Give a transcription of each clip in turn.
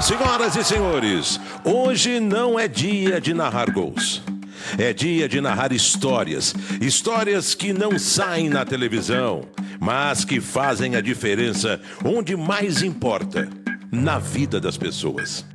Senhoras e senhores, hoje não é dia de narrar gols. É dia de narrar histórias. Histórias que não saem na televisão, mas que fazem a diferença onde mais importa, na vida das pessoas.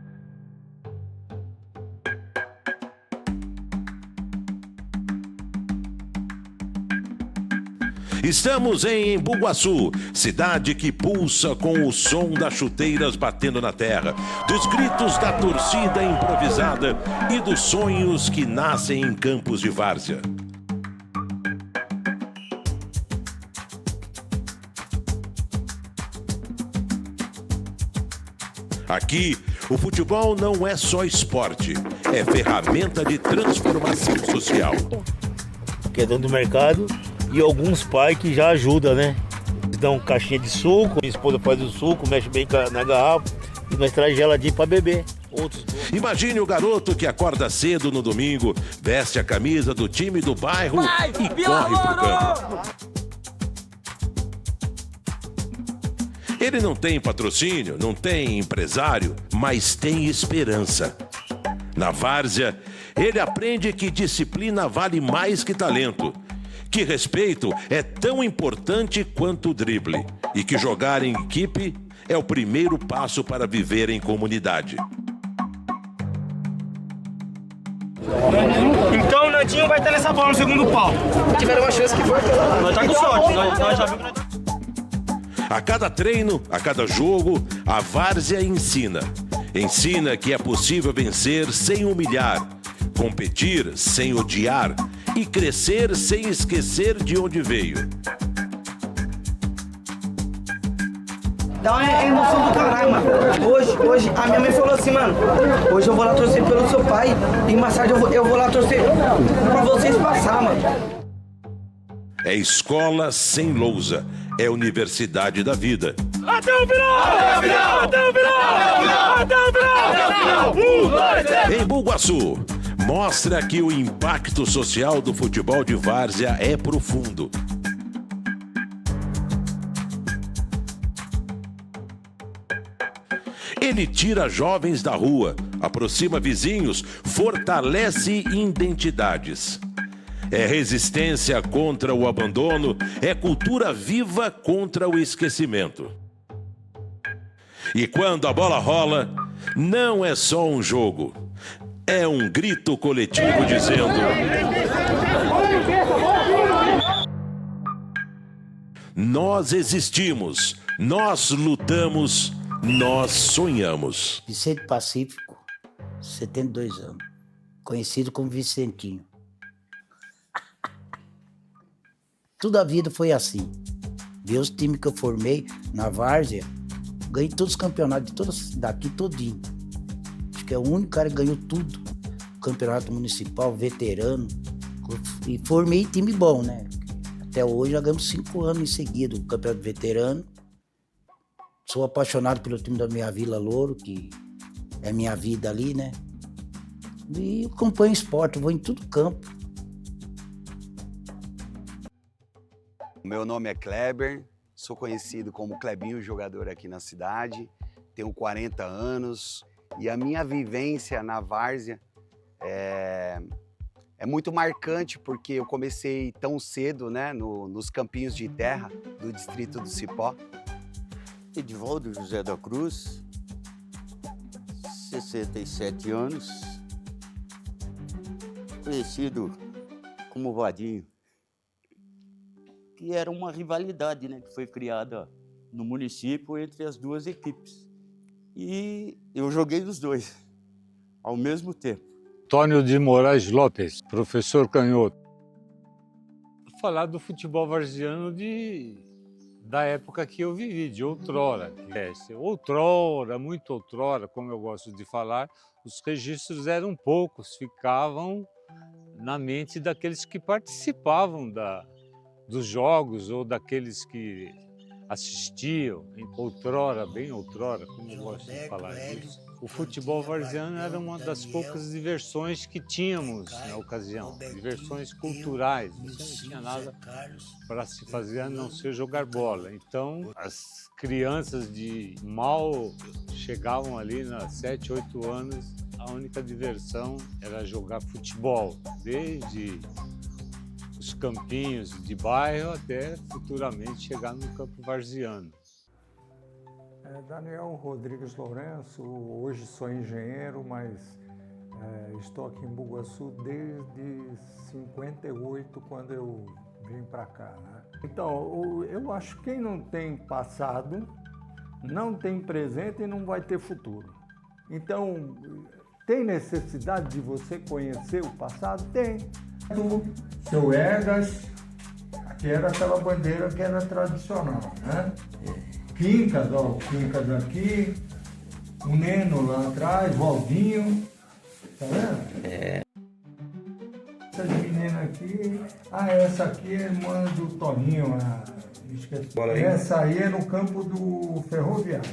Estamos em Embu Guaçu, cidade que pulsa com o som das chuteiras batendo na terra, dos gritos da torcida improvisada e dos sonhos que nascem em campos de várzea. Aqui, o futebol não é só esporte, é ferramenta de transformação social. Que é dono do mercado. E alguns pais que já ajudam, né? Eles dão caixinha de suco, minha esposa faz o suco, mexe bem na garrafa e nós traz geladinho para beber. Imagine o garoto que acorda cedo no domingo, veste a camisa do time do bairro e corre pro campo. Ele não tem patrocínio, não tem empresário, mas tem esperança. Na várzea, ele aprende que disciplina vale mais que talento, que respeito é tão importante quanto o drible e que jogar em equipe é o primeiro passo para viver em comunidade. Então o Nandinho vai ter nessa bola no segundo pau. Tiveram uma chance que foi. Nós tá com sorte, nós já vimos. A cada treino, a cada jogo, a várzea ensina. Ensina que é possível vencer sem humilhar, competir sem odiar e crescer sem esquecer de onde veio. Dá uma emoção do caralho, mano. Hoje, a minha mãe falou assim, mano, hoje eu vou lá torcer pelo seu pai e mais tarde eu vou lá torcer pra vocês passar, mano. É escola sem lousa, é universidade da vida. Até o final! Até o final! Até o final! Até o final! 1, 2, 3! Embu Guaçu mostra que o impacto social do futebol de várzea é profundo. Ele tira jovens da rua, aproxima vizinhos, fortalece identidades. É resistência contra o abandono, é cultura viva contra o esquecimento. E quando a bola rola, não é só um jogo. É um grito coletivo dizendo: nós existimos, nós lutamos, nós sonhamos. Vicente Pacífico, 72 anos, conhecido como Vicentinho. Toda a vida foi assim. Ver os times que eu formei na várzea, ganhei todos os campeonatos de toda daqui todinho. Acho que é o único cara que ganhou tudo. Campeonato municipal, veterano. E formei time bom, né? Até hoje já ganhamos 5 anos em seguida o campeonato veterano. Sou apaixonado pelo time da minha Vila Louro, que é minha vida ali, né? E acompanho esporte, vou em todo campo. Meu nome é Kleber, sou conhecido como Clebinho, jogador aqui na cidade, tenho 40 anos e a minha vivência na várzea é muito marcante porque eu comecei tão cedo, né, nos campinhos de terra do distrito do Cipó. Edivaldo José da Cruz, 67 anos, conhecido como Vadinho, que era uma rivalidade, né, que foi criada no município entre as duas equipes. E eu joguei os dois, ao mesmo tempo. Antônio de Moraes Lopes, professor canhoto. Vou falar do futebol varziano da época que eu vivi, de outrora. Outrora, muito outrora, como eu gosto de falar, os registros eram poucos, ficavam na mente daqueles que participavam dos jogos ou daqueles que assistiam, outrora, bem outrora, como eu gosto de falar disso. O futebol varziano era uma das poucas diversões que tínhamos na ocasião, diversões culturais. Você não tinha nada para se fazer a não ser jogar bola. Então, as crianças de mal chegavam ali nas 7, 8 anos, a única diversão era jogar futebol, desde os campinhos de bairro até futuramente chegar no campo varziano. Daniel Rodrigues Lourenço, hoje sou engenheiro, mas estou aqui em Embu-Guaçu desde 58, quando eu vim para cá, né? Então, eu acho que quem não tem passado, não tem presente e não vai ter futuro. Então, tem necessidade de você conhecer o passado? Tem. Do seu Egas, que era aquela bandeira que era tradicional, né? Quincas, ó, o Quincas aqui, o Neno lá atrás, Valdinho, tá vendo? Essas meninas aqui, essa aqui é irmã do Toninho, esqueci. Essa aí é no campo do Ferroviário.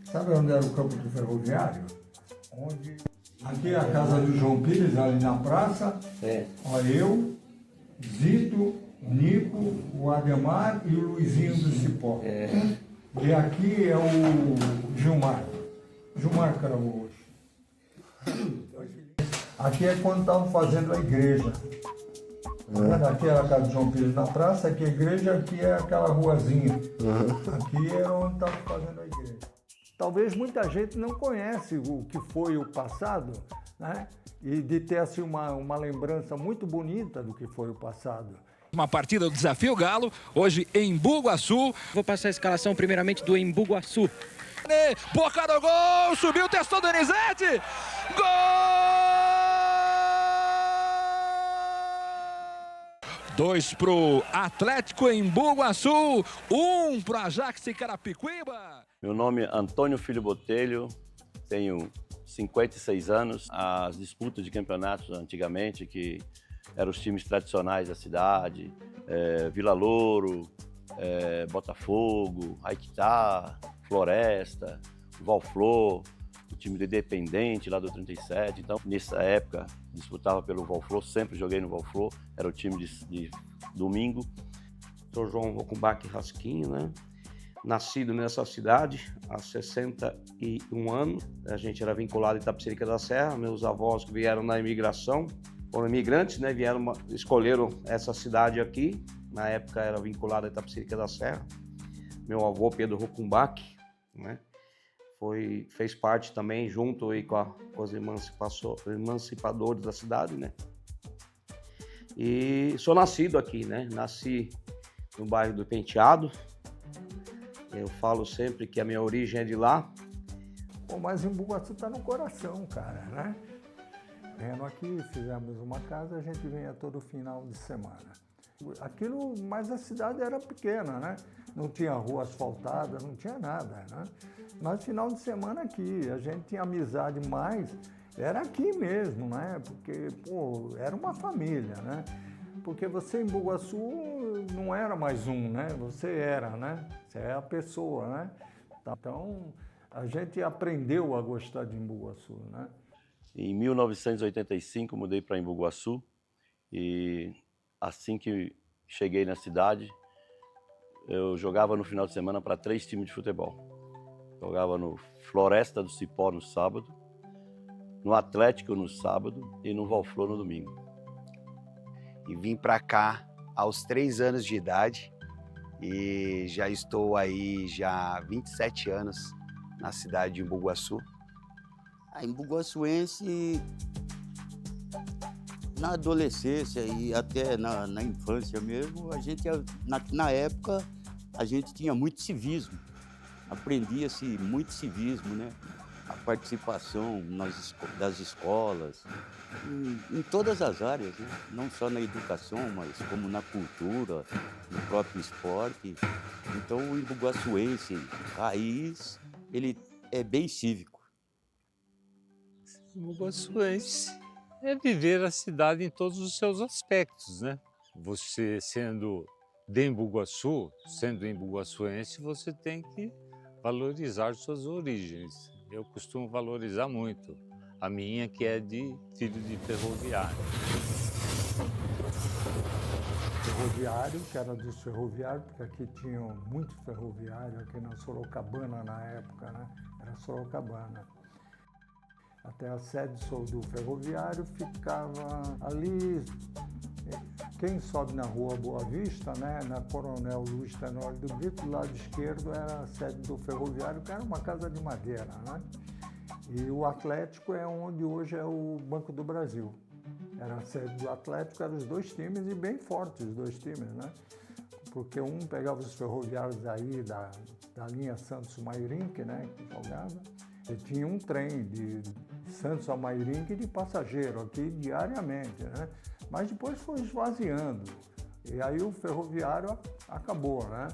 Sabe onde era o campo do Ferroviário? Aqui é a casa do João Pires, ali na praça. Olha, eu, Zito, Nico, o Ademar e o Luizinho do Cipó. E aqui é o Gilmar. Gilmar Caraújo. Aqui é quando estavam fazendo a igreja. Aqui era a casa do João Pires na praça, aqui a igreja, aqui é aquela ruazinha. Aqui é onde estavam fazendo a igreja. Talvez muita gente não conhece o que foi o passado, né? E de ter assim, uma lembrança muito bonita do que foi o passado. Uma partida do Desafio Galo, hoje em Embu-Guaçu. Vou passar a escalação primeiramente do Embu-Guaçu. Boca do gol, subiu, testou Donizete. Gol! 2 pro Atlético Embu-Guaçu, 1 pro Ajax e Carapicuíba. Meu nome é Antônio Filho Botelho, tenho 56 anos. As disputas de campeonatos antigamente, que eram os times tradicionais da cidade, Vila Louro, Botafogo, Aiquitá, Floresta, Valflor, o time do Independente lá do 37. Então, nessa época, disputava pelo Valflor, sempre joguei no Valflor, era o time de domingo. Sou João Rocumbach Rasquinho, né? Nascido nessa cidade há 61 anos. A gente era vinculado a Itapecerica da Serra. Meus avós que vieram na imigração, foram imigrantes, né? Escolheram essa cidade aqui. Na época era vinculado a Itapecerica da Serra. Meu avô, Pedro Rocumbach, né? Fez parte também, junto aí com os emancipadores da cidade, né? E sou nascido aqui, né? Nasci no bairro do Penteado. Eu falo sempre que a minha origem é de lá. Mas Embu-Guaçu está no coração, cara, né? Vendo aqui, fizemos uma casa, a gente vinha todo final de semana. Mas a cidade era pequena, né? Não tinha rua asfaltada, não tinha nada, né? Mas final de semana aqui, a gente tinha amizade mais, era aqui mesmo, né? Porque, era uma família, né? Porque você em Embu-Guaçu não era mais um, né? Você era, né? Você é a pessoa, né? Então, a gente aprendeu a gostar de Embu-Guaçu, né? Em 1985, mudei para Embu-Guaçu e assim que cheguei na cidade, eu jogava no final de semana para 3 times de futebol. Jogava no Floresta do Cipó no sábado, no Atlético no sábado e no Valflor no domingo. E vim para cá aos 3 anos de idade e já estou aí já há 27 anos na cidade de Embu-Guaçu. A embu-guaçuense, na adolescência e até na infância mesmo, a gente, na época, a gente tinha muito civismo. Aprendia-se muito civismo, né? A participação das escolas, em todas as áreas, né? Não só na educação, mas como na cultura, no próprio esporte. Então, o embu-guaçuense, raiz, ele é bem cívico. O embu-guaçuense é viver a cidade em todos os seus aspectos, né? Você sendo de Embu-Guaçu, sendo embu-guaçuense, você tem que valorizar suas origens. Eu costumo valorizar muito a minha, que é de filho de ferroviário. Ferroviário, que era dos ferroviários, porque aqui tinham muitos ferroviários, aqui na Sorocabana na época, né? Era Sorocabana. Até a sede do ferroviário ficava ali, quem sobe na rua Boa Vista, né? Na Coronel Luiz Tenório do Brito, do lado esquerdo era a sede do ferroviário, que era uma casa de madeira, né? E o Atlético é onde hoje é o Banco do Brasil. Era a sede do Atlético, eram os dois times e bem fortes os dois times, né? Porque um pegava os ferroviários aí da linha Santos-Mairinque, né? Que jogava. E tinha um trem de Santos a Mairinque de passageiro aqui diariamente, né? Mas depois foi esvaziando. E aí o ferroviário acabou, né?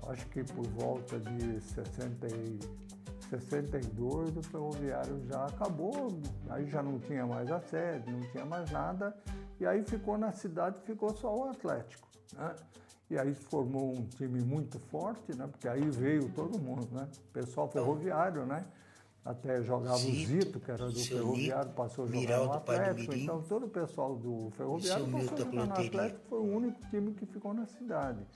Acho que por volta de 62 o ferroviário já acabou, aí já não tinha mais a sede, não tinha mais nada, e aí ficou na cidade, ficou só o Atlético, né? E aí formou um time muito forte, né? Porque aí veio todo mundo, né? Pessoal ferroviário, né? Até jogava o Zito, que era do ferroviário, passou a jogar no Atlético, então todo o pessoal do ferroviário passou a jogar no Atlético, foi o único time que ficou na cidade.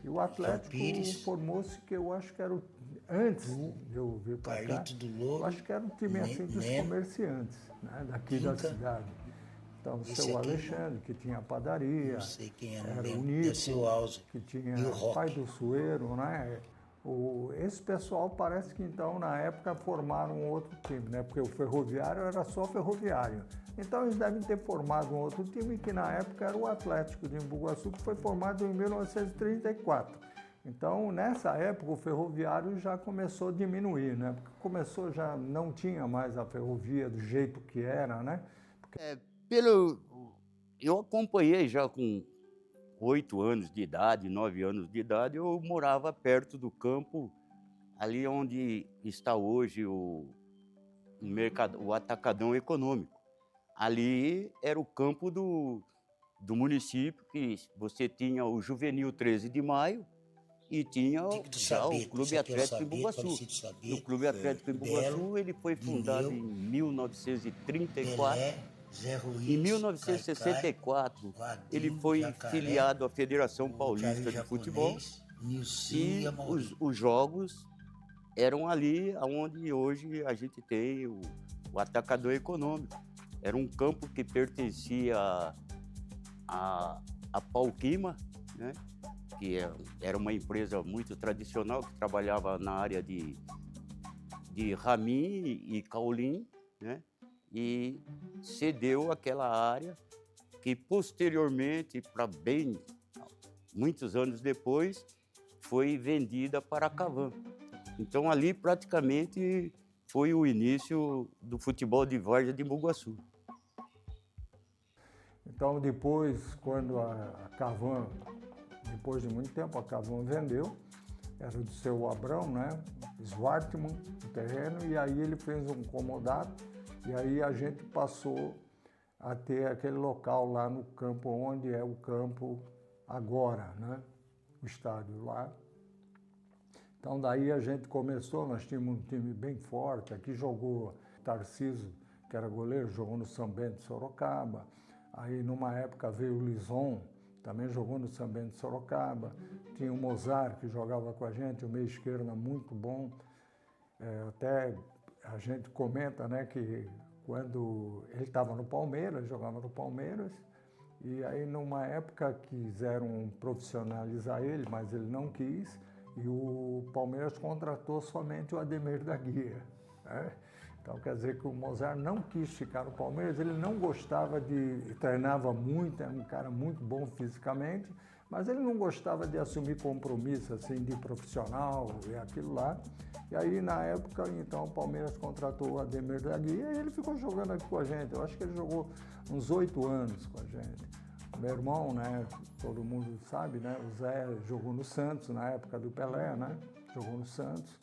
E o Atlético formou-se, que eu acho que era antes de eu vir para cá, eu acho que era um time assim dos comerciantes, né, daqui da cidade. Então, o seu Alexandre, que tinha a padaria, era o Nico, que tinha o pai do Sueiro, né? Esse pessoal parece que então na época formaram um outro time, né? Porque o ferroviário era só ferroviário. Então eles devem ter formado um outro time que na época era o Atlético de Embu-Guaçu, que foi formado em 1934. Então nessa época o ferroviário já começou a diminuir, né? Porque começou, já não tinha mais a ferrovia do jeito que era, né? Eu acompanhei já com 8 anos de idade, 9 anos de idade, eu morava perto do campo, ali onde está hoje o Atacadão Econômico. Ali era o campo do município, que você tinha o Juvenil 13 de Maio e tinha já o Clube Atlético Embu-Guaçu. O Clube Atlético Embu-Guaçu ele foi fundado em 1934. Em 1964, ele foi filiado à Federação Paulista de Futebol e os jogos eram ali onde hoje a gente tem o Atacadão Econômico. Era um campo que pertencia a Pauquima, né? Que era uma empresa muito tradicional que trabalhava na área de Ramin e Caulim, né? E cedeu aquela área que posteriormente, para bem muitos anos depois, foi vendida para a Cavan. Então ali praticamente foi o início do futebol de várzea de Embu-Guaçu. Então depois, quando a Cavan, depois de muito tempo, a Cavan vendeu, era do seu Abrão, né? Swartman, o terreno, e aí ele fez um comodato. E aí a gente passou a ter aquele local lá no campo, onde é o campo agora, né? O estádio lá. Então daí a gente começou, nós tínhamos um time bem forte, aqui jogou Tarcísio, que era goleiro, jogou no São Bento de Sorocaba. Aí numa época veio o Lison, também jogou no São Bento de Sorocaba. Tinha o Mozart, que jogava com a gente, o meio esquerdo muito bom. Até a gente comenta, né, que quando ele estava no Palmeiras, jogava no Palmeiras, e aí numa época quiseram profissionalizar ele, mas ele não quis, e o Palmeiras contratou somente o Ademir da Guia, né? Então quer dizer que o Mozart não quis ficar no Palmeiras, ele não gostava treinava muito, era um cara muito bom fisicamente, mas ele não gostava de assumir compromisso assim de profissional e aquilo lá. E aí na época, então, o Palmeiras contratou o Ademir da Guia e ele ficou jogando aqui com a gente. Eu acho que ele jogou uns 8 anos com a gente. Meu irmão, né, todo mundo sabe, né, o Zé jogou no Santos na época do Pelé, né, jogou no Santos.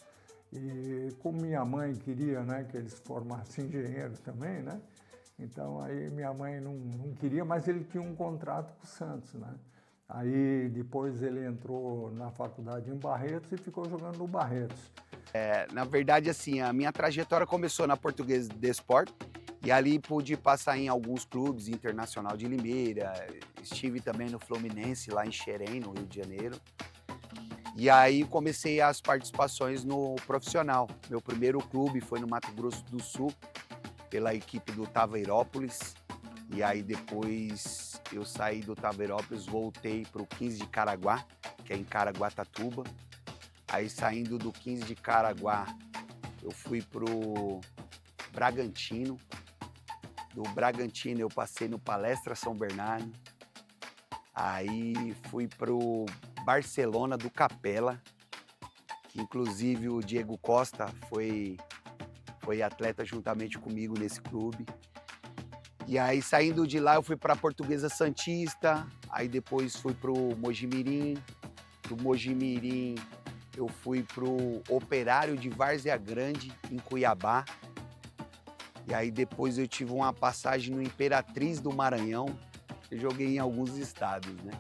E como minha mãe queria, né, que eles formassem engenheiro também, né, então aí minha mãe não queria, mas ele tinha um contrato com o Santos, né. Aí depois ele entrou na faculdade em Barretos e ficou jogando no Barretos. Na verdade, assim, a minha trajetória começou na Portuguesa de Sport E ali pude passar em alguns clubes, Internacional de Limeira, estive também no Fluminense, lá em Xerém, no Rio de Janeiro. E aí comecei as participações no profissional. Meu primeiro clube foi no Mato Grosso do Sul, pela equipe do Taveirópolis. E aí depois eu saí do Taveirópolis, voltei para o 15 de Caraguá, que é em Caraguatatuba. Aí saindo do 15 de Caraguá, eu fui pro Bragantino. Do Bragantino eu passei no Palestra São Bernardo. Aí fui pro Barcelona do Capela, que inclusive o Diego Costa foi atleta juntamente comigo nesse clube. E aí saindo de lá eu fui para Portuguesa Santista, aí depois fui pro Mojimirim. Do Mojimirim eu fui pro Operário de Várzea Grande, em Cuiabá. E aí depois eu tive uma passagem no Imperatriz do Maranhão. Eu joguei em alguns estados, né?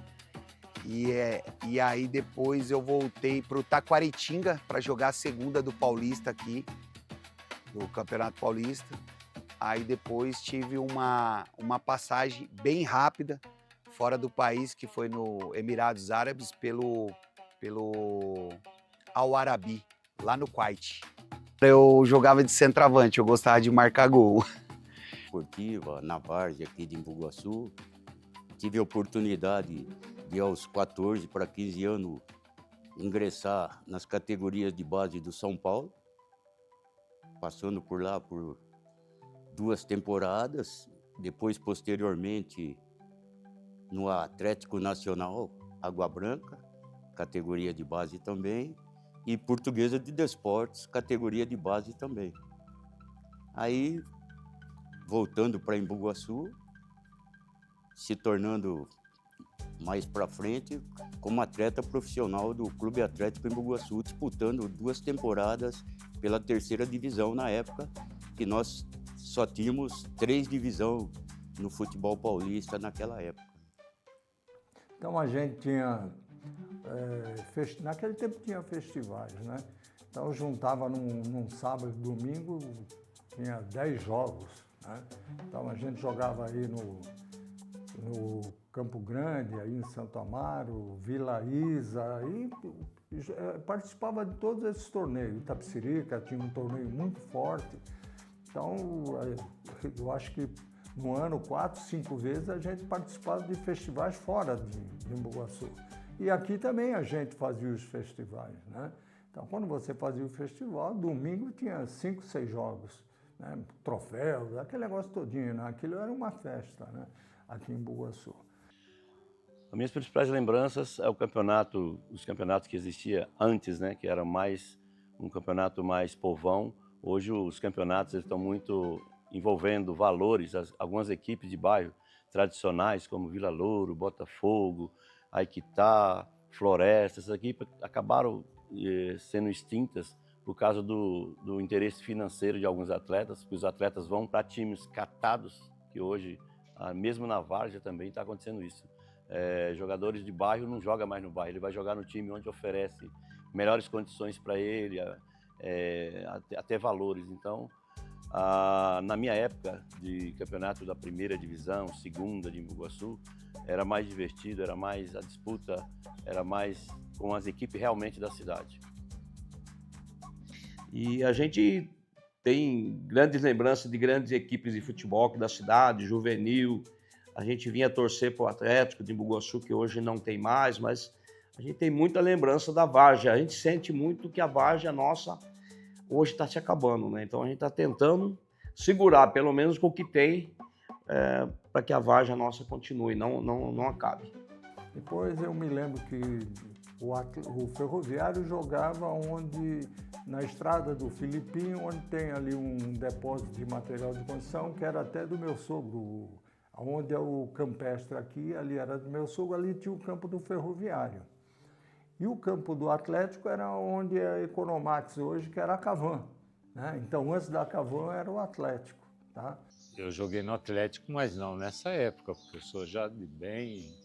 E aí depois eu voltei pro Taquaritinga para jogar a segunda do Paulista aqui, do Campeonato Paulista. Aí depois tive uma passagem bem rápida fora do país, que foi no Emirados Árabes, pelo Al Arabi, lá no Kuwait. Eu jogava de centroavante, eu gostava de marcar gol. Esportiva, na várzea aqui de Embu-Guaçu. Tive a oportunidade de, aos 14 para 15 anos, ingressar nas categorias de base do São Paulo, passando por lá por 2 temporadas, depois, posteriormente, no Atlético Nacional Água Branca, categoria de base também, e Portuguesa de Desportos, categoria de base também. Aí, voltando para Embu-Guaçu, se tornando mais para frente como atleta profissional do Clube Atlético Embu-Guaçu, disputando 2 temporadas pela 3ª divisão na época, que nós só tínhamos 3 divisões no futebol paulista naquela época. Então a gente tinha, naquele tempo tinha festivais, né? Então juntava num sábado e domingo, tinha 10 jogos, né? Então a gente jogava aí no Campo Grande, aí em Santo Amaro, Vila Isa, e participava de todos esses torneios. Itapecerica tinha um torneio muito forte. Então, eu acho que no ano, 4, 5 vezes, a gente participava de festivais fora de Embu-Guaçu. E aqui também a gente fazia os festivais, né? Então, quando você fazia o festival, domingo tinha 5, 6 jogos, né? Troféus, aquele negócio todinho, né? Aquilo era uma festa, né? Aqui em Embu-Guaçu. As minhas principais lembranças é os campeonatos que existia antes, né? Que era mais um campeonato mais povão. Hoje os campeonatos estão muito envolvendo valores, algumas equipes de bairro tradicionais, como Vila Louro, Botafogo, Aiquitá, Floresta, essas equipes acabaram sendo extintas por causa do interesse financeiro de alguns atletas, porque os atletas vão para times catados, que hoje, mesmo na várzea também está acontecendo isso. Jogadores de bairro não jogam mais no bairro, ele vai jogar no time onde oferece melhores condições para ele, até valores. Então, na minha época de campeonato da 1ª divisão, 2ª de Embu-Guaçu, era mais divertido, era mais a disputa, era mais com as equipes realmente da cidade. E a gente tem grandes lembranças de grandes equipes de futebol da cidade, juvenil. A gente vinha torcer para o Atlético de Embu-Guaçu, que hoje não tem mais, mas a gente tem muita lembrança da várzea. A gente sente muito que a várzea nossa hoje está se acabando, né? Então a gente está tentando segurar, pelo menos com o que tem, para que a várzea nossa continue, não acabe. Depois eu me lembro que o Ferroviário jogava na estrada do Filipinho, onde tem ali um depósito de material de construção, que era até do meu sogro, onde é o campestre aqui, ali era do meu sogro, ali tinha o campo do Ferroviário. E o campo do Atlético era onde é a Economax hoje, que era a Cavan, né? Então, antes da Cavan era o Atlético, tá? Eu joguei no Atlético, mas não nessa época, porque eu sou já de bem...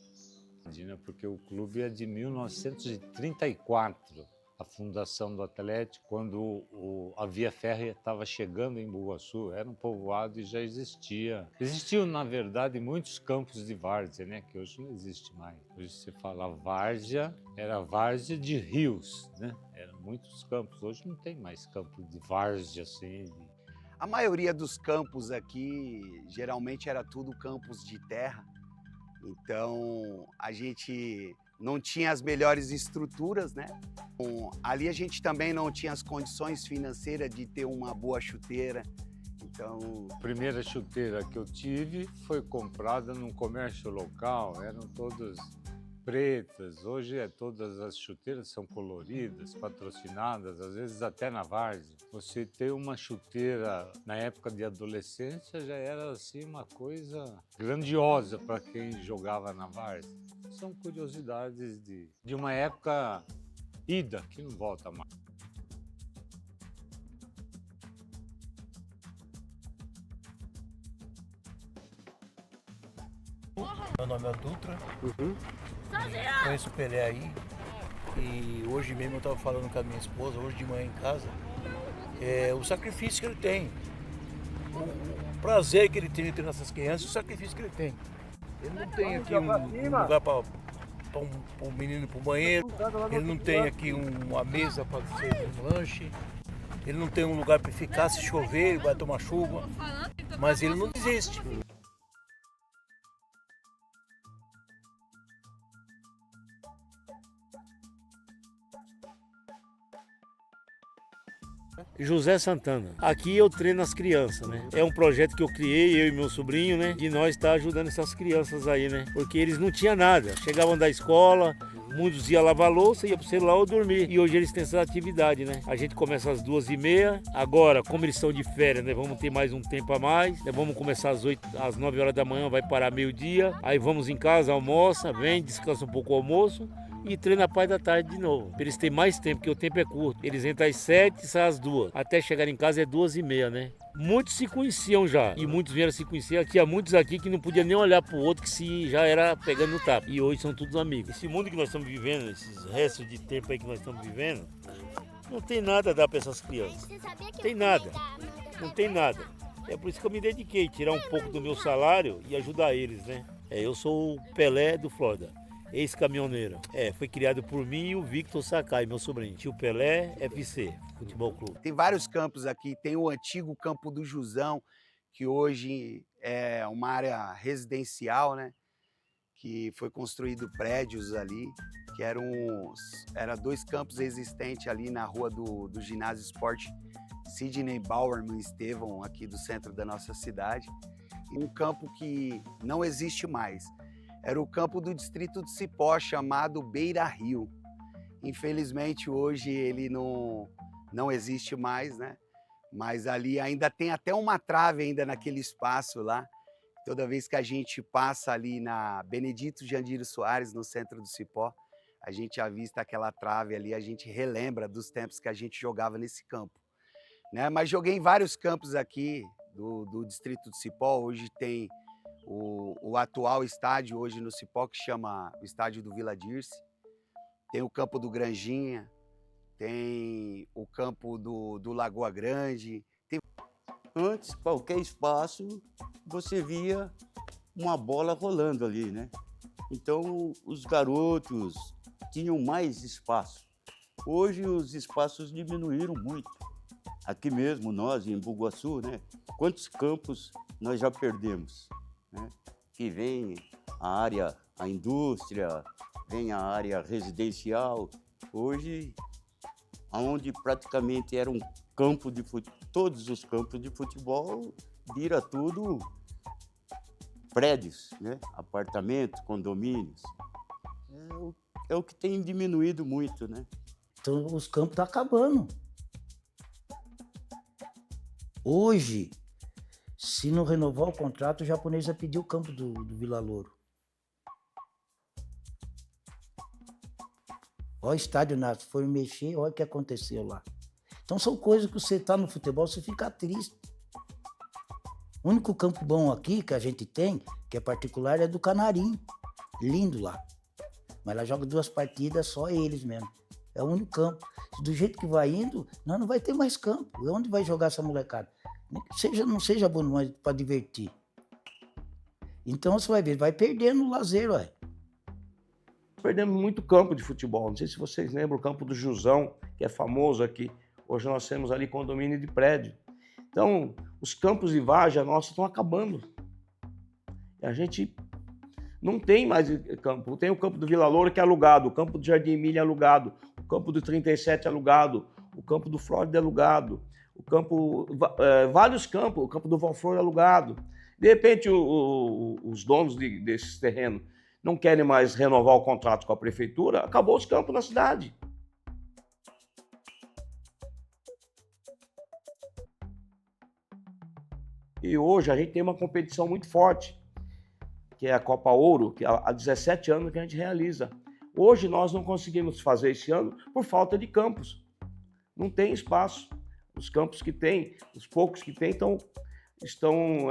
Porque o clube é de 1934, a fundação do Atlético, quando a via férrea estava chegando em Embu-Guaçu, era um povoado e já existia. Existiam, na verdade, muitos campos de várzea, né? Que hoje não existe mais. Hoje você fala várzea, era várzea de rios, né? Eram muitos campos. Hoje não tem mais campo de várzea, assim. A maioria dos campos aqui, geralmente era tudo campos de terra. Então, a gente não tinha as melhores estruturas, né? Ali a gente também não tinha as condições financeiras de ter uma boa chuteira. Então, a primeira chuteira que eu tive foi comprada num comércio local, eram todas pretas. Hoje todas as chuteiras são coloridas, patrocinadas, às vezes até na várzea. Você ter uma chuteira na época de adolescência já era assim uma coisa grandiosa para quem jogava na várzea. São curiosidades de uma época ida que não volta mais. Meu nome é Dutra, conheço o Pelé aí e hoje mesmo eu estava falando com a minha esposa, hoje de manhã em casa, o sacrifício que ele tem, o prazer que ele tem de ter nessas crianças, o sacrifício que ele tem. Ele não tem aqui um lugar para um menino ir para o banheiro, ele não tem aqui uma mesa para ser um lanche, ele não tem um lugar para ficar, se chover, ele vai tomar chuva, mas ele não desiste. José Santana. Aqui eu treino as crianças, né? É um projeto que eu criei, eu e meu sobrinho, né? De nós estar ajudando essas crianças aí, né? Porque eles não tinham nada. Chegavam da escola, muitos iam lavar louça, iam pro celular ou dormir. E hoje eles têm essa atividade, né? A gente começa às 2h30. Agora, como eles estão de férias, né? Vamos ter mais um tempo a mais. Né? Vamos começar às 9 horas da manhã, vai parar meio-dia. Aí vamos em casa, almoça, vem, descansa um pouco o almoço. E treina a parte da tarde de novo. Eles têm mais tempo, porque o tempo é curto. Eles entram às 7 e saem às 2. Até chegar em casa é 2h30, né? Muitos se conheciam já. E muitos vieram se conhecer. Aqui há muitos aqui que não podiam nem olhar pro outro, que se já era pegando no tapa. E hoje são todos amigos. Esse mundo que nós estamos vivendo, esses restos de tempo aí que nós estamos vivendo, não tem nada a dar para essas crianças. Tem nada. Não tem nada. É por isso que eu me dediquei, tirar um pouco do meu salário e ajudar eles, né? Eu sou o Pelé do Flórida. Ex-caminhoneiro. Foi criado por mim e o Victor Sakai, meu sobrinho. Tio Pelé, FC, Futebol Clube. Tem vários campos aqui. Tem o antigo Campo do Jusão, que hoje é uma área residencial, né? Que foi construído prédios ali, que eram 2 campos existentes ali na rua do Ginásio Esporte Sidney Bauerman Estevão, aqui do centro da nossa cidade. Um campo que não existe mais. Era o campo do distrito de Cipó, chamado Beira Rio. Infelizmente, hoje ele não existe mais, né? Mas ali ainda tem até uma trave ainda naquele espaço lá. Toda vez que a gente passa ali na Benedito Jandiro Soares, no centro do Cipó, a gente avista aquela trave ali, a gente relembra dos tempos que a gente jogava nesse campo. Né? Mas joguei em vários campos aqui do distrito de Cipó. Hoje tem o atual estádio hoje no Cipó, que chama o estádio do Vila Dirce. Tem o campo do Granjinha, tem o campo do Lagoa Grande. Antes, qualquer espaço, você via uma bola rolando ali, né? Então, os garotos tinham mais espaço. Hoje, os espaços diminuíram muito. Aqui mesmo, nós, em Embu-Guaçu, né? Quantos campos nós já perdemos? Né? Que vem a área, a indústria, vem a área residencial. Hoje, onde praticamente era um campo de futebol, todos os campos de futebol, vira tudo prédios, né? Apartamentos, condomínios. É o que tem diminuído muito, né? Então os campos estão acabando. Hoje, se não renovar o contrato, o japonês vai pedir o campo do Vila Louro. Olha o estádio, se for mexer, olha o que aconteceu lá. Então são coisas que você está no futebol, você fica triste. O único campo bom aqui que a gente tem, que é particular, é do Canarim. Lindo lá. Mas lá joga 2 partidas, só eles mesmo. É o único campo. Do jeito que vai indo, nós não vai ter mais campo. E onde vai jogar essa molecada? Não seja bom mais para divertir. Então você vai ver, vai perdendo o lazer, ué. Perdemos muito campo de futebol. Não sei se vocês lembram o campo do Jusão, que é famoso aqui. Hoje nós temos ali condomínio de prédio. Então, os campos de várzea nossos estão acabando. E a gente não tem mais campo. Tem o campo do Vila Loura que é alugado, o campo do Jardim Emília é alugado, o campo do 37 é alugado, o campo do Flórida é alugado, o campo, vários campos, o campo do Valflor é alugado. De repente, os donos desses terrenos não querem mais renovar o contrato com a prefeitura, acabou os campos na cidade. E hoje a gente tem uma competição muito forte, que é a Copa Ouro, que há 17 anos que a gente realiza. Hoje nós não conseguimos fazer esse ano por falta de campos. Não tem espaço. Os campos que tem, os poucos que tem, estão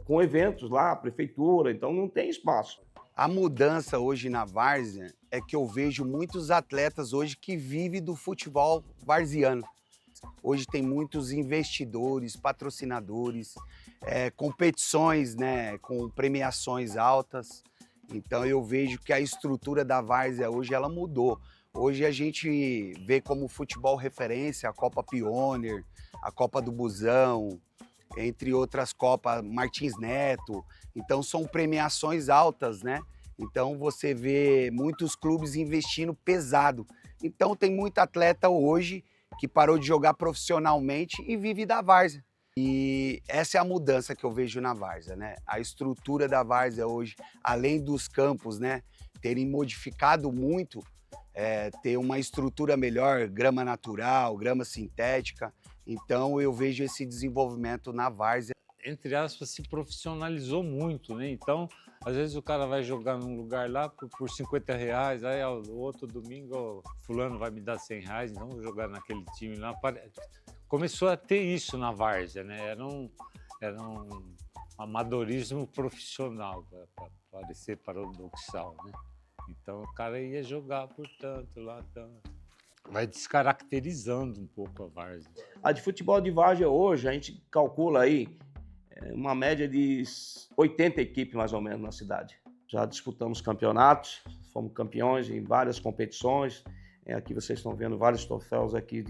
com eventos lá, a prefeitura, então não tem espaço. A mudança hoje na várzea é que eu vejo muitos atletas hoje que vivem do futebol varziano. Hoje tem muitos investidores, patrocinadores, competições, né, com premiações altas. Então eu vejo que a estrutura da várzea hoje ela mudou. Hoje a gente vê como futebol referência a Copa Pioneer, a Copa do Busão, entre outras Copas Martins Neto. Então são premiações altas, né? Então você vê muitos clubes investindo pesado. Então tem muito atleta hoje que parou de jogar profissionalmente e vive da várzea. E essa é a mudança que eu vejo na várzea, né? A estrutura da várzea hoje, além dos campos, né, terem modificado muito, ter uma estrutura melhor, grama natural, grama sintética. Então eu vejo esse desenvolvimento na várzea. Entre aspas, se profissionalizou muito, né? Então, às vezes o cara vai jogar num lugar lá por R$50, aí o outro domingo, fulano vai me dar R$100, então vou jogar naquele time lá. Começou a ter isso na várzea, né? Era um amadorismo profissional, para parecer paradoxal, né? Então o cara ia jogar por tanto lá, tanto. Vai descaracterizando um pouco a várzea. A de futebol de várzea hoje, a gente calcula aí uma média de 80 equipes mais ou menos na cidade. Já disputamos campeonatos, fomos campeões em várias competições. Aqui vocês estão vendo vários troféus aqui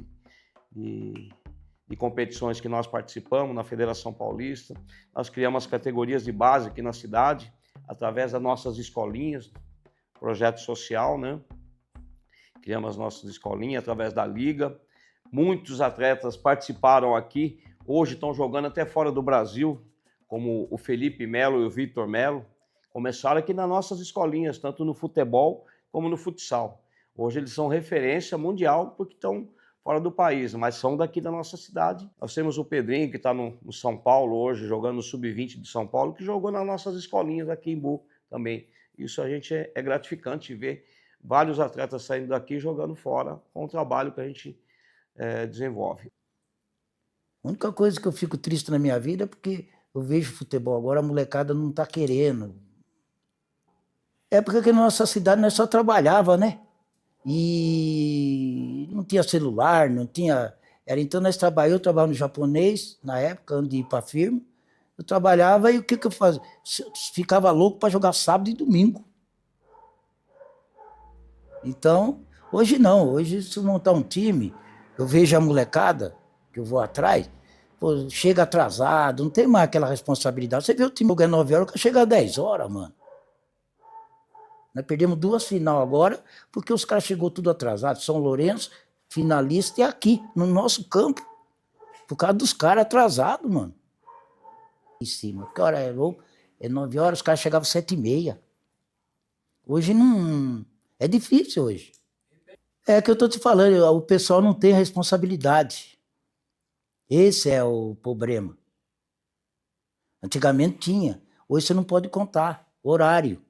de competições que nós participamos na Federação Paulista. Nós criamos as categorias de base aqui na cidade, através das nossas escolinhas, projeto social, né? Criamos as nossas escolinhas através da Liga. Muitos atletas participaram aqui, hoje estão jogando até fora do Brasil, como o Felipe Melo e o Vitor Melo. Começaram aqui nas nossas escolinhas, tanto no futebol como no futsal. Hoje eles são referência mundial porque estão fora do país, mas são daqui da nossa cidade. Nós temos o Pedrinho, que está no São Paulo hoje, jogando no Sub-20 de São Paulo, que jogou nas nossas escolinhas aqui em Bu também. Isso a gente é gratificante ver vários atletas saindo daqui e jogando fora com o trabalho que a gente desenvolve. A única coisa que eu fico triste na minha vida é porque eu vejo futebol agora, a molecada não está querendo. É porque na nossa cidade nós só trabalhava, né? E não tinha celular, não tinha... Então nós trabalhávamos, eu trabalhava no japonês, na época, antes de ir para a firma. Eu trabalhava e o que eu fazia? Eu ficava louco para jogar sábado e domingo. Então, hoje não. Hoje, se eu montar um time, eu vejo a molecada, que eu vou atrás, pô, chega atrasado, não tem mais aquela responsabilidade. Você vê o time jogando 9 horas, chega às 10 horas, mano. Nós perdemos 2 finais agora, porque os caras chegou tudo atrasado. São Lourenço, finalista, e aqui, no nosso campo. Por causa dos caras atrasados, mano. Em cima. Que hora é 9 horas, os caras chegavam 7h30. Hoje não... É difícil hoje. É que eu tô te falando, o pessoal não tem responsabilidade. Esse é o problema. Antigamente tinha. Hoje você não pode contar horário.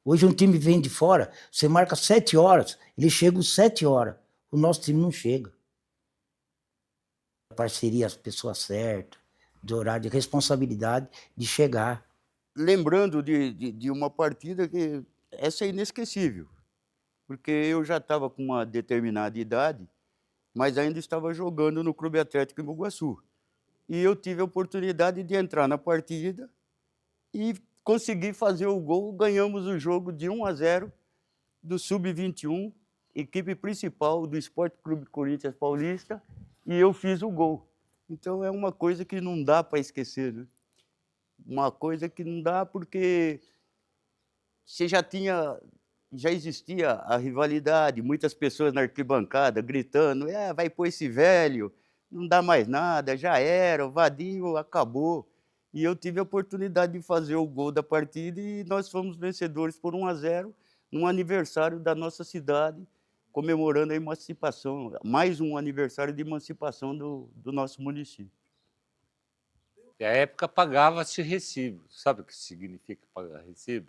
Hoje um time vem de fora, você marca 7 horas, ele chega às 7 horas. O nosso time não chega. Parceria, as pessoas certas, de horário, de responsabilidade de chegar. Lembrando de uma partida que essa é inesquecível. porque eu já estava com uma determinada idade, mas ainda estava jogando no Clube Atlético Embu-Guaçu. E eu tive a oportunidade de entrar na partida e consegui fazer o gol. Ganhamos o jogo de 1-0 do Sub-21, equipe principal do Esporte Clube Corinthians Paulista, e eu fiz o gol. Então é uma coisa que não dá para esquecer, né? Uma coisa que não dá porque você já existia a rivalidade, muitas pessoas na arquibancada gritando, vai pôr esse velho, não dá mais nada, já era, o Vadinho acabou. E eu tive a oportunidade de fazer o gol da partida e nós fomos vencedores por 1-0 num aniversário da nossa cidade, comemorando a emancipação, mais um aniversário de emancipação do nosso município. Na época pagava-se recibo. Sabe o que significa pagar recibo?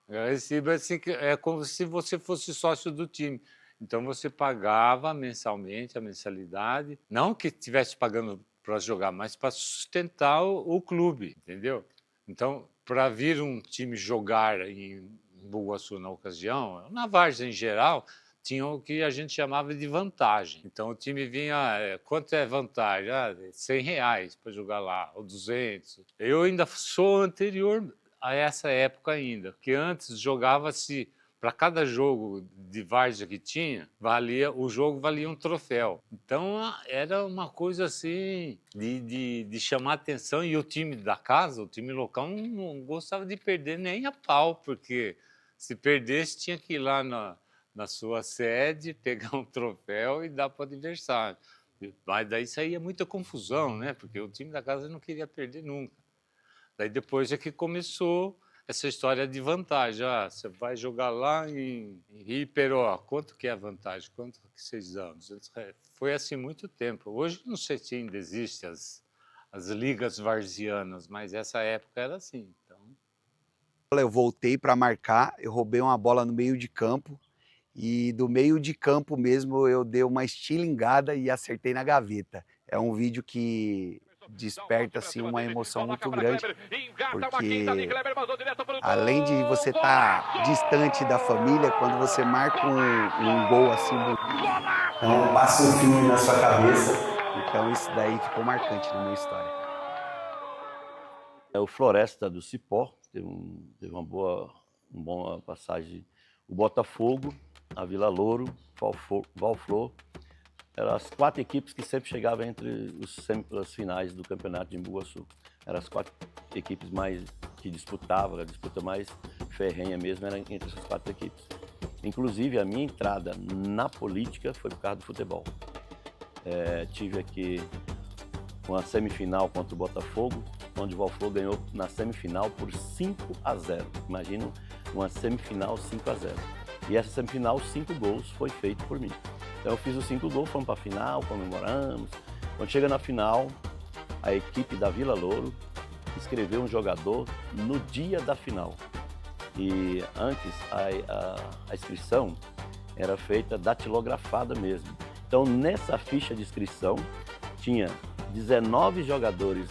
Recibo é, assim, é como se você fosse sócio do time. Então você pagava mensalmente a mensalidade, não que estivesse pagando para jogar, mas para sustentar o clube, entendeu? Então, para vir um time jogar em Embu-Guaçu na ocasião, na várzea em geral, tinha o que a gente chamava de vantagem. Então o time vinha, quanto é vantagem? R$100 para jogar lá, ou 200. Eu ainda sou anterior a essa época ainda, porque antes jogava-se, para cada jogo de várzea que tinha, o jogo valia um troféu. Então era uma coisa assim de chamar atenção, e o time da casa, o time local, não gostava de perder nem a pau, porque se perdesse tinha que ir lá na sua sede, pegar um troféu e dar para o adversário. Mas daí saía muita confusão, né? Porque o time da casa não queria perder nunca. Daí depois é que começou essa história de vantagem. Você vai jogar lá em Riperó, quanto que é a vantagem? Quanto que vocês dão? Foi assim muito tempo. Hoje não sei se ainda existem as ligas varzianas, mas essa época era assim. Então... Eu voltei para marcar, eu roubei uma bola no meio de campo, e do meio de campo mesmo eu dei uma estilingada e acertei na gaveta. É um vídeo que desperta assim uma emoção muito grande, porque além de você estar distante da família, quando você marca um gol assim, então passa um filme na sua cabeça. Então isso daí ficou marcante na minha história. O Floresta do Cipó teve uma boa passagem. O Botafogo, a Vila Louro, Valflor, eram as 4 equipes que sempre chegavam entre as finais do campeonato de Embu-Guaçu. Eram as 4 equipes mais que disputavam, a disputa mais ferrenha mesmo era entre essas 4 equipes. Inclusive, a minha entrada na política foi por causa do futebol. Tive aqui uma semifinal contra o Botafogo, onde o Valflor ganhou na semifinal por 5-0. Imagina uma semifinal 5-0. E essa semifinal, 5 gols, foi feito por mim. Então eu fiz os 5 gols, fomos para a final, comemoramos. Quando chega na final, a equipe da Vila Louro inscreveu um jogador no dia da final. E antes a inscrição era feita datilografada mesmo. Então nessa ficha de inscrição tinha 19 jogadores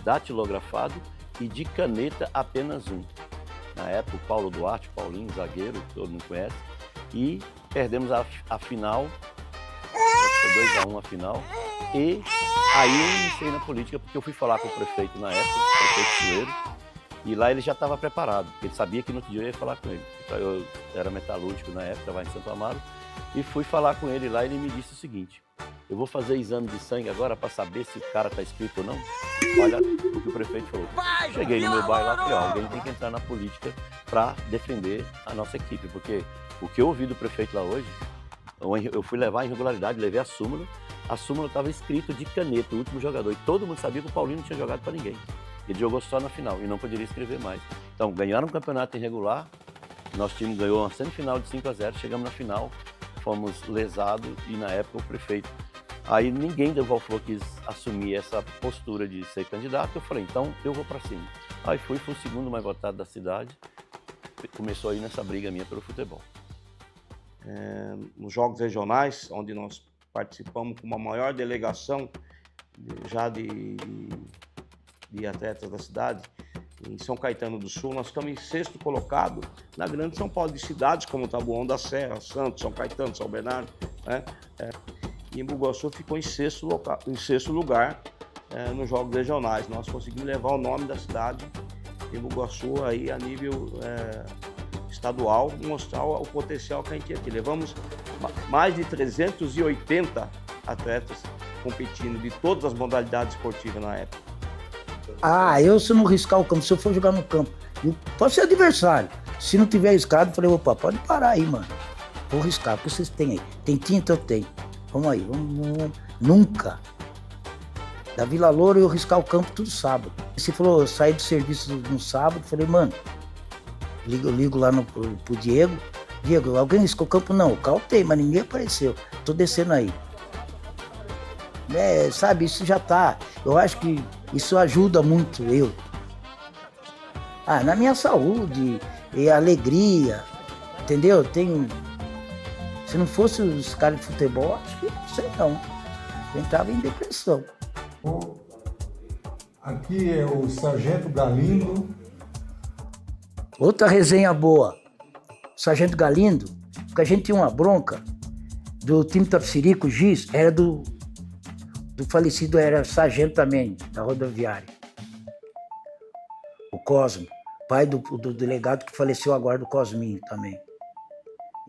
datilografados e de caneta apenas um. Na época, o Paulo Duarte, Paulinho, zagueiro, que todo mundo conhece, e perdemos a final, foi 2-1 a final, e aí eu iniciei na política, porque eu fui falar com o prefeito na época, o prefeito Sueiro, e lá ele já estava preparado, porque ele sabia que no outro dia eu ia falar com ele. Então, eu era metalúrgico na época, estava em Santo Amaro, e fui falar com ele lá, e ele me disse o seguinte: eu vou fazer exame de sangue agora para saber se o cara está inscrito ou não. Olha o que o prefeito falou. Cheguei no meu bairro lá e falei: alguém tem que entrar na política para defender a nossa equipe, porque o que eu ouvi do prefeito lá hoje, eu fui levar a irregularidade, levei a súmula estava escrito de caneta, o último jogador, e todo mundo sabia que o Paulinho não tinha jogado para ninguém. Ele jogou só na final e não poderia escrever mais. Então, ganharam um campeonato irregular, nosso time ganhou uma semifinal de 5-0, chegamos na final, fomos lesados, e na época o prefeito... Aí ninguém do Valflor quis assumir essa postura de ser candidato. Eu falei, então eu vou para cima. Aí fui o segundo mais votado da cidade. Começou aí nessa briga minha pelo futebol. Nos jogos regionais, onde nós participamos com uma maior delegação já de atletas da cidade, em São Caetano do Sul, nós estamos em 6º colocado na Grande São Paulo, de cidades como Taboão da Serra, Santos, São Caetano, São Bernardo, né? E Embu-Guaçu ficou em 6º lugar nos jogos regionais. Nós conseguimos levar o nome da cidade de Embu-Guaçu aí a nível estadual, mostrar o potencial que a gente tinha aqui. Levamos mais de 380 atletas competindo de todas as modalidades esportivas na época. Eu se não riscar o campo, se eu for jogar no campo, pode ser adversário. Se não tiver riscado, eu falei, opa, pode parar aí, mano. Vou riscar, porque vocês têm aí. Tem tinta, eu tenho. Vamos aí, vamos. Nunca. Da Vila Loura eu riscar o campo tudo sábado. Você falou, eu saí do serviço no sábado, falei, mano, eu ligo lá pro Diego. Diego, alguém riscou o campo? Não, o carro tem, mas ninguém apareceu. Tô descendo aí. Sabe, isso já tá. Eu acho que isso ajuda muito eu. Na minha saúde, e alegria, entendeu? Se não fosse os caras de futebol, acho que não sei não. Eu entrava em depressão. Aqui é o Sargento Galindo. Outra resenha boa. O Sargento Galindo, porque a gente tinha uma bronca do time Tapicirica, o Giz, era do falecido, era sargento também, da rodoviária. O Cosmo, pai do delegado que faleceu agora, do Cosminho também.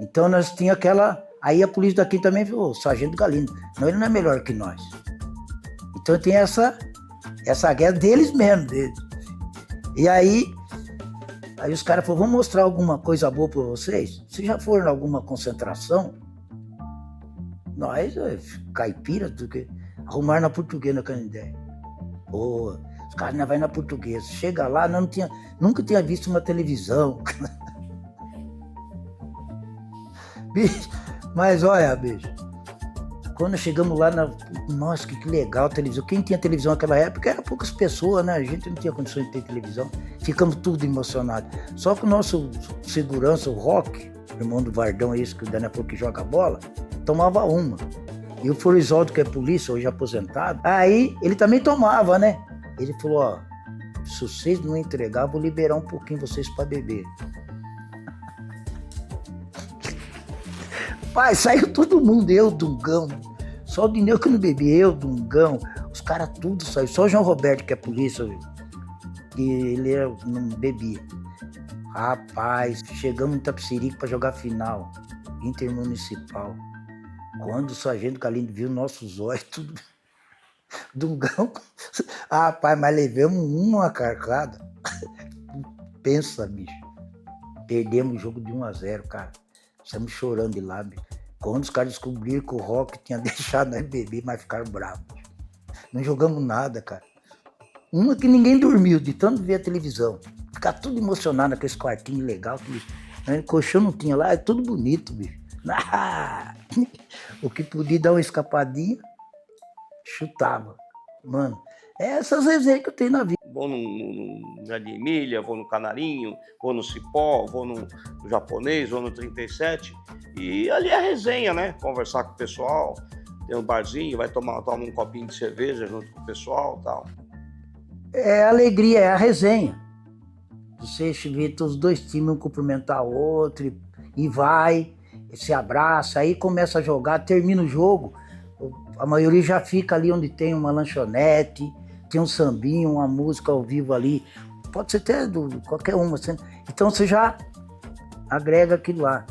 Então nós tínhamos aquela... Aí a polícia daqui também viu, o Sargento Galindo. Não, ele não é melhor que nós. Então tem essa guerra deles mesmo. E aí os caras falaram, vamos mostrar alguma coisa boa pra vocês? Vocês já foram em alguma concentração? Nós, caipira, arrumaram na Portuguesa, na Canindé. Os caras não vai na Portuguesa. Chega lá, nunca tinha visto uma televisão. Bicho, mas olha, bicho, quando chegamos lá, nossa, que legal a televisão. Quem tinha televisão naquela época era poucas pessoas, né? A gente não tinha condições de ter televisão. Ficamos tudo emocionados. Só que o nosso segurança, o Roque, irmão do Vardão, esse que o Daniel falou que joga bola, tomava uma. E o Florisoldo, que é polícia, hoje aposentado, aí ele também tomava, né? Ele falou, ó, se vocês não entregar, eu vou liberar um pouquinho vocês para beber. Pai, saiu todo mundo, eu, Dungão. Só o Dineu que não bebia, eu, Dungão. Os caras tudo saiu. Só o João Roberto, que é polícia, que ele não bebia. Rapaz, chegamos em Tapicirica para jogar final, intermunicipal. Quando o Sargento Galindo viu nossos olhos, tudo... Dungão. Rapaz, mas levamos uma carcada. Pensa, bicho. Perdemos o jogo de 1-0, cara. Estamos chorando de lá, bicho. Quando os caras descobriram que o Rock tinha deixado nós beber, mas ficaram bravos. Não jogamos nada, cara. Uma que ninguém dormiu, de tanto ver a televisão. Ficar tudo emocionado naqueles quartinhos legais. Colchão não tinha lá, é tudo bonito, bicho. O que podia dar uma escapadinha, chutava. Mano, é essas resenhas que eu tenho na vida. Vou no Jardim Emília, vou no Canarinho, vou no Cipó, vou no Japonês, vou no 37. E ali é resenha, né? Conversar com o pessoal, tem um barzinho, vai tomar um copinho de cerveja junto com o pessoal e tal. É a alegria, é a resenha. Você vê os dois times, um cumprimentar o outro e vai, se abraça, aí começa a jogar, termina o jogo, a maioria já fica ali onde tem uma lanchonete, tem um sambinho, uma música ao vivo ali, pode ser até qualquer uma. Então você já agrega aquilo lá.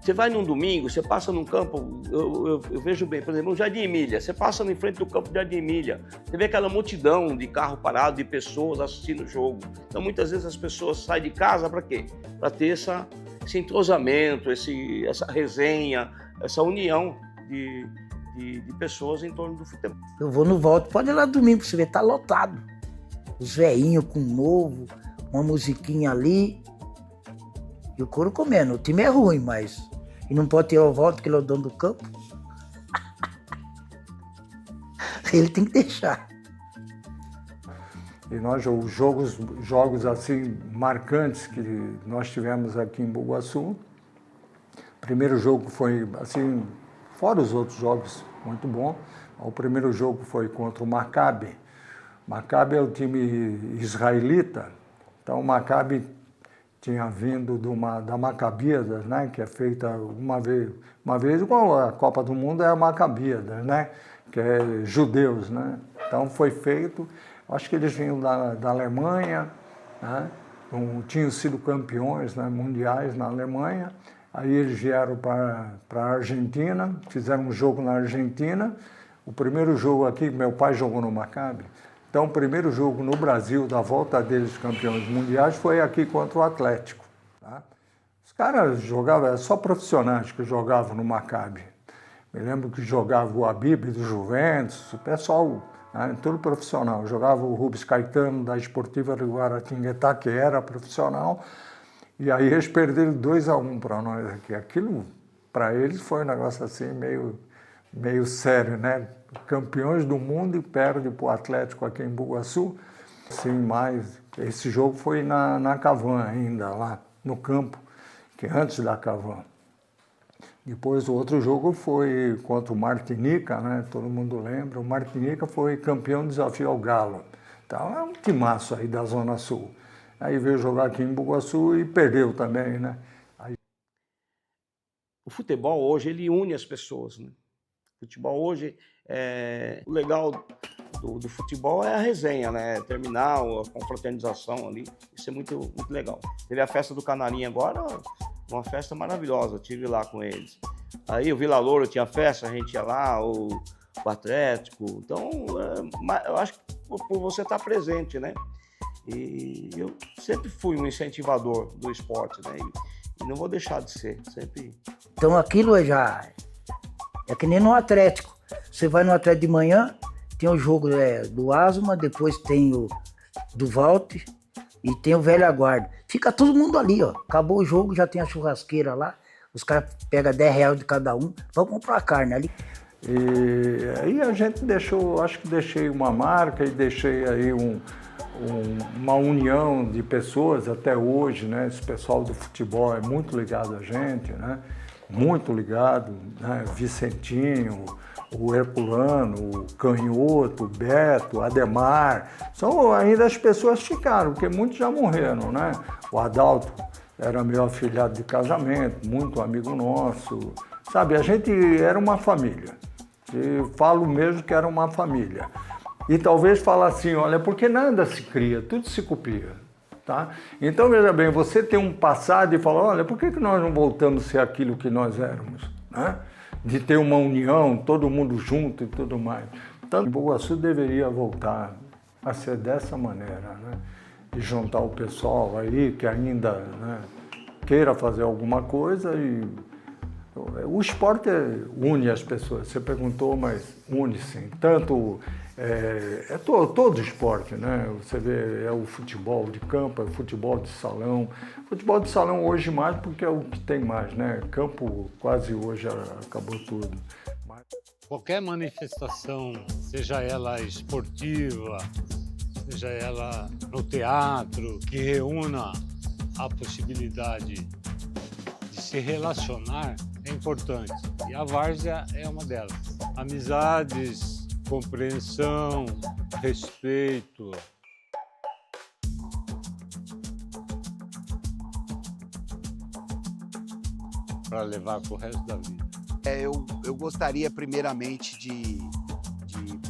Você vai num domingo, você passa num campo, eu vejo bem, por exemplo, no Jardim Emília, você passa em frente do campo do Jardim Emília, você vê aquela multidão de carro parado, de pessoas assistindo o jogo. Então muitas vezes as pessoas saem de casa para quê? Para ter esse entrosamento, essa resenha, essa união de pessoas em torno do futebol. Eu vou no Volta, pode ir lá domingo pra você ver, tá lotado. Os velhinhos com novo, uma musiquinha ali e o couro comendo. O time é ruim, mas... E não pode ter o Volta, que ele é o dono do campo. Ele tem que deixar. E nós, os jogos assim marcantes que nós tivemos aqui em Embu-Guaçu, o primeiro jogo foi assim, fora os outros jogos, muito bom. O primeiro jogo foi contra o Maccabi. Maccabi é o time israelita Então o Maccabi tinha vindo da Maccabiadas, né, que é feita uma vez igual a Copa do Mundo é a Maccabiadas, né, que é judeus, né. Então foi feito, acho que eles vinham da Alemanha, né, tinham sido campeões, né, mundiais na Alemanha, aí eles vieram para a Argentina, fizeram um jogo na Argentina, o primeiro jogo aqui, meu pai jogou no Maccabi, então o primeiro jogo no Brasil, da volta deles campeões mundiais, foi aqui contra o Atlético. Tá? Os caras jogavam, só profissionais que jogavam no Maccabi. Me lembro que jogava o Habib do Juventus, o pessoal, né, tudo profissional. Jogava o Rubens Caetano da Esportiva do Guaratinguetá, que era profissional, e aí eles perderam 2-1 para nós aqui. Aquilo, para eles, foi um negócio assim meio sério, né? Campeões do mundo e perde para o Atlético aqui em Bugaçu. Sim, mas esse jogo foi na Cavan ainda, lá no campo, que antes da Cavan. Depois o outro jogo foi contra o Martinica, né? Todo mundo lembra. O Martinica foi campeão do Desafio ao Galo. Então é um timaço aí da Zona Sul. Aí veio jogar aqui em Bugaçu e perdeu também, né? O futebol hoje, ele une as pessoas, né? O futebol hoje, o legal do futebol é a resenha, né? Terminar a confraternização ali, isso é muito, muito legal. Teve a festa do Canarinho agora, uma festa maravilhosa, eu estive lá com eles. Aí o Vila Louro tinha festa, a gente ia lá, o Atlético. Então, eu acho que por você estar presente, né? E eu sempre fui um incentivador do esporte, né? E não vou deixar de ser, sempre. Então aquilo é que nem no Atlético. Você vai no Atlético de manhã, tem o jogo do Asma, depois tem o do Walter e tem o Velha Guarda. Fica todo mundo ali, ó. Acabou o jogo, já tem a churrasqueira lá, os caras pegam R$10 de cada um, vão comprar carne ali. E aí a gente deixou, acho que deixei uma marca e deixei aí uma união de pessoas até hoje, né? Esse pessoal do futebol é muito ligado a gente, né? Muito ligado, né? Vicentinho, o Herculano, o Canhoto, o Beto, o Ademar. Ainda as pessoas ficaram, porque muitos já morreram, né? O Adalto era meu afilhado de casamento, muito amigo nosso. Sabe, a gente era uma família. Eu falo mesmo que era uma família. E talvez falar assim, olha, porque nada se cria, tudo se copia, tá? Então, veja bem, você tem um passado e fala, olha, por que nós não voltamos a ser aquilo que nós éramos, né? De ter uma união, todo mundo junto e tudo mais. Então, Bugaçu deveria voltar a ser dessa maneira, né? E juntar o pessoal aí que ainda, né, queira fazer alguma coisa e... O esporte une as pessoas, você perguntou, mas une sim. Tanto, todo esporte, né? Você vê, é o futebol de campo, é o futebol de salão. Futebol de salão hoje mais porque é o que tem mais, né? Campo quase hoje acabou tudo. Qualquer manifestação, seja ela esportiva, seja ela no teatro, que reúna a possibilidade de se relacionar, é importante. E a várzea é uma delas. Amizades, compreensão, respeito. Para levar para o resto da vida. Eu gostaria primeiramente de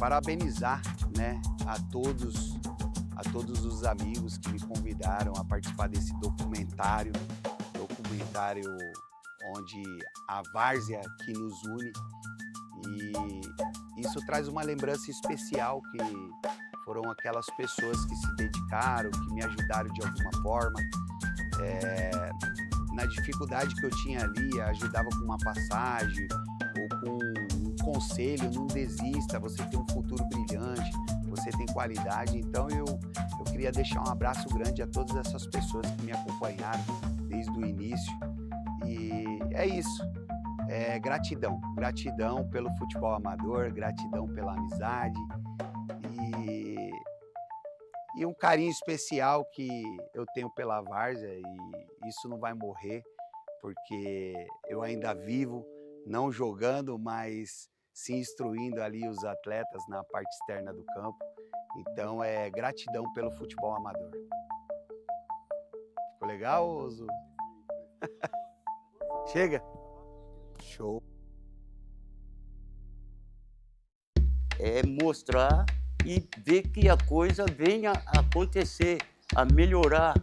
parabenizar, né, a todos os amigos que me convidaram a participar desse documentário onde a várzea que nos une, e isso traz uma lembrança especial que foram aquelas pessoas que se dedicaram, que me ajudaram de alguma forma. Na dificuldade que eu tinha ali, ajudava com uma passagem ou com um conselho, não desista, você tem um futuro brilhante, você tem qualidade. Então eu queria deixar um abraço grande a todas essas pessoas que me acompanharam desde o início. E é isso, gratidão pelo futebol amador, gratidão pela amizade e um carinho especial que eu tenho pela várzea, e isso não vai morrer, porque eu ainda vivo, não jogando, mas se instruindo ali os atletas na parte externa do campo. Então gratidão pelo futebol amador. Ficou legal, Oso? Chega. Show. É mostrar e ver que a coisa venha a acontecer, a melhorar,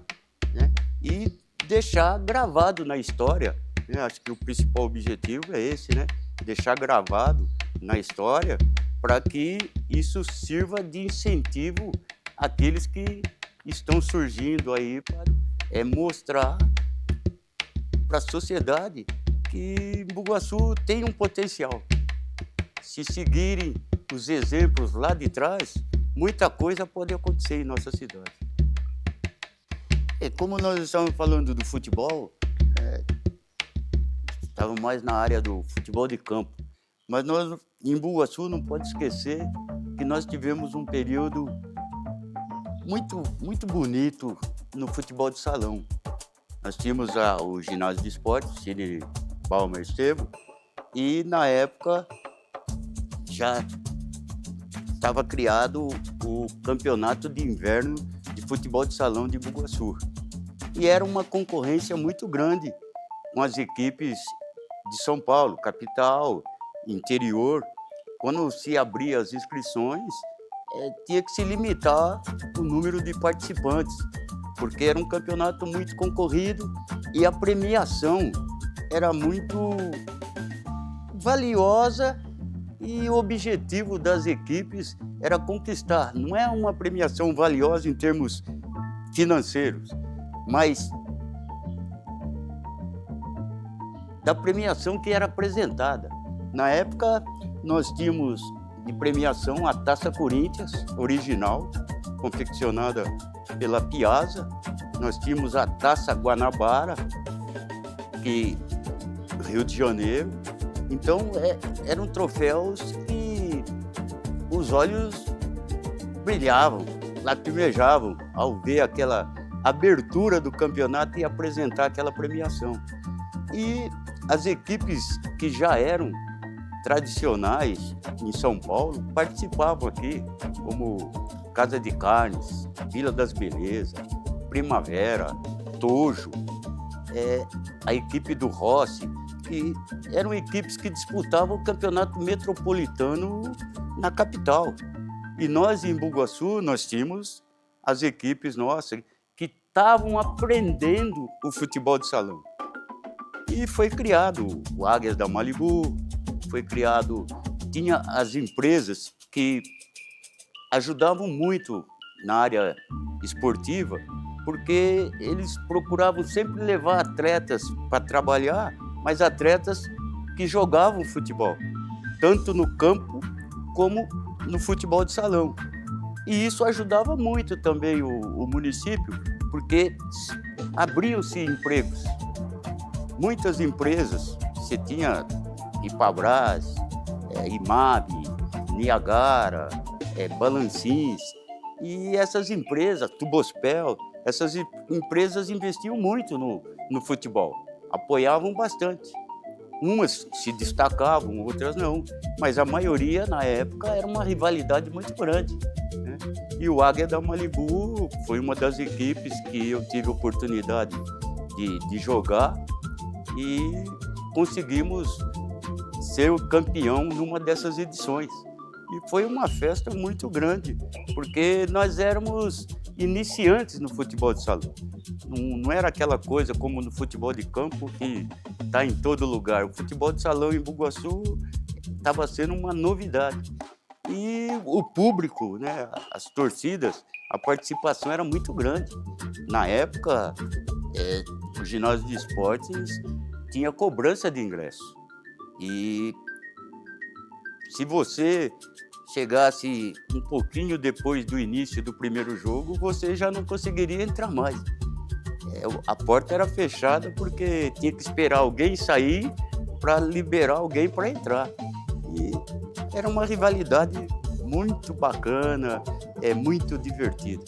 né? E deixar gravado na história, né? Acho que o principal objetivo é esse, né? Deixar gravado na história para que isso sirva de incentivo àqueles que estão surgindo aí, para mostrar para a sociedade que Embu-Guaçu tem um potencial. Se seguirem os exemplos lá de trás, muita coisa pode acontecer em nossa cidade. Como nós estamos falando do futebol, estava mais na área do futebol de campo, mas nós, em Embu-Guaçu, não pode esquecer que nós tivemos um período muito bonito no futebol de salão. Nós tínhamos o ginásio de esportes, Cine Balmer Estevo, e na época já estava criado o campeonato de inverno de futebol de salão de Embu-Guaçu. E era uma concorrência muito grande com as equipes de São Paulo, capital, interior. Quando se abria as inscrições, tinha que se limitar o número de participantes, porque era um campeonato muito concorrido e a premiação era muito valiosa e o objetivo das equipes era conquistar. Não é uma premiação valiosa em termos financeiros, mas da premiação que era apresentada. Na época, nós tínhamos de premiação a Taça Corinthians, original, confeccionada pela Piazza. Nós tínhamos a Taça Guanabara, Rio de Janeiro. Então, eram troféus que os olhos brilhavam, lacrimejavam ao ver aquela abertura do campeonato e apresentar aquela premiação. E as equipes que já eram tradicionais em São Paulo participavam aqui, como Casa de Carnes, Vila das Belezas, Primavera, Tojo, a equipe do Rossi, que eram equipes que disputavam o campeonato metropolitano na capital. E nós, em Embu-Guaçu, nós tínhamos as equipes nossas que estavam aprendendo o futebol de salão. E foi criado o Águias da Malibu, tinha as empresas que ajudavam muito na área esportiva, porque eles procuravam sempre levar atletas para trabalhar, mas atletas que jogavam futebol, tanto no campo como no futebol de salão. E isso ajudava muito também o município, porque abriam-se empregos. Muitas empresas, você tinha Ipabras, IMAB, Niagara, Balancins, e essas empresas, Tubospel, essas empresas investiam muito no futebol, apoiavam bastante. Umas se destacavam, outras não, mas a maioria, na época, era uma rivalidade muito grande, né? E o Águia da Malibu foi uma das equipes que eu tive a oportunidade de jogar e conseguimos ser o campeão numa dessas edições. E foi uma festa muito grande, porque nós éramos iniciantes no futebol de salão. Não era aquela coisa como no futebol de campo que está em todo lugar. O futebol de salão em Embu-Guaçu estava sendo uma novidade. E o público, né, as torcidas, a participação era muito grande. Na época, o ginásio de esportes tinha cobrança de ingresso. E se você chegasse um pouquinho depois do início do primeiro jogo, você já não conseguiria entrar mais. A porta era fechada porque tinha que esperar alguém sair para liberar alguém para entrar. E era uma rivalidade muito bacana, muito divertida.